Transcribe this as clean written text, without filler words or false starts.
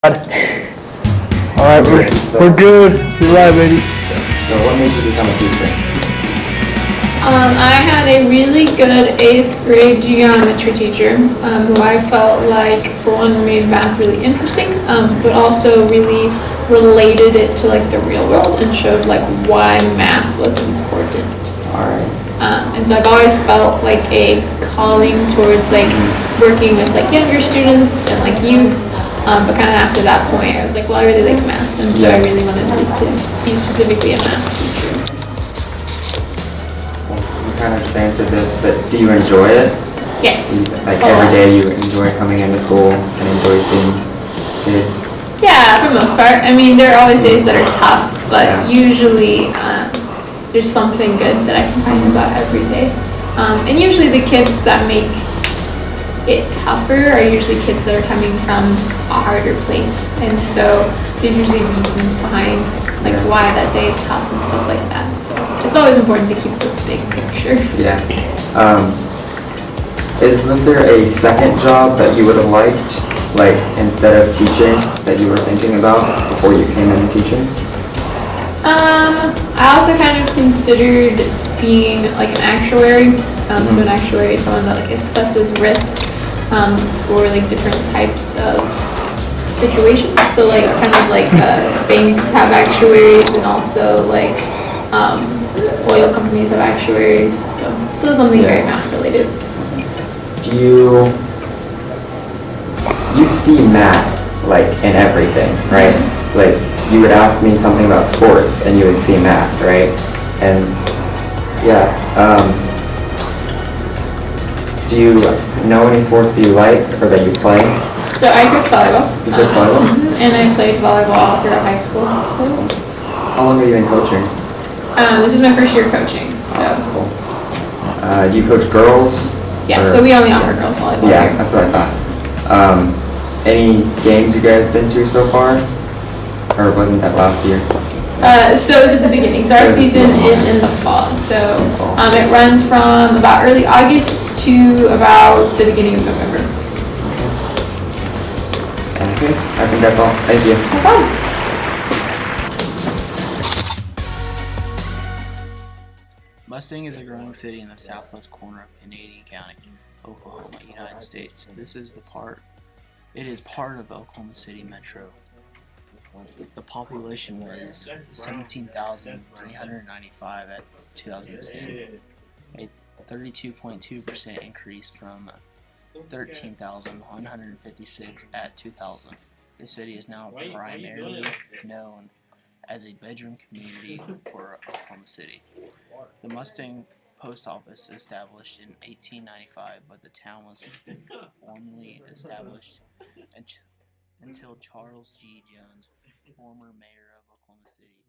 Alright, we're good. You're live, baby. So what made you become a teacher? I had a really good 8th grade geometry teacher who I felt like, for one, made math really interesting, but also really related it to like the real world and showed like why math was important. Alright. And so I've always felt like a calling towards like working with like younger students and like youth, but kind of after that point I was like, well, I really like math, and so I really wanted to be specifically a math teacher. You kind of just answered this, but do you enjoy it? Yes. Like every day you enjoy coming into school and enjoy seeing kids? Yeah, for the most part. I mean, there are always days that are tough, but usually there's something good that I can find about every day. And usually the kids that make it tougher are usually kids that are coming from a harder place, and so there's usually reasons behind like why that day is tough and stuff like that. So it's always important to keep the big picture. Yeah. Was there a second job that you would have liked, like instead of teaching, that you were thinking about before you came into teaching? I also kind of considered being like an actuary. So an actuary is someone that like assesses risk for like different types of situations. So like kind of like banks have actuaries, and also like oil companies have actuaries. So still something very math related. Do you see math like in everything, right? Like you would ask me something about sports and you would see math, right? And yeah, do you know any sports that you like or that you play? So I coach volleyball. You coach volleyball? And I played volleyball throughout high school. So how long have you been coaching? this is my first year coaching. So that's cool. Do you coach girls? Yeah, so we only offer girls volleyball Yeah, here. that's what I thought. Any games you guys been to so far? Or wasn't that last year? So it was at the beginning. So our season is in the fall. So it runs from about early August to about the beginning of November. Okay, I think that's all. Thank you. No problem. Mustang is a growing city in the southwest corner of Canadian County, Oklahoma, United States. It is part of Oklahoma City Metro. The population was 17,395 at 2010, a 32.2% increase from 13,156 at 2000. The city is now primarily known as a bedroom community for Oklahoma City. The Mustang Post Office established in 1895, but the town was formally established until Charles G. Jones, former mayor of Oklahoma City,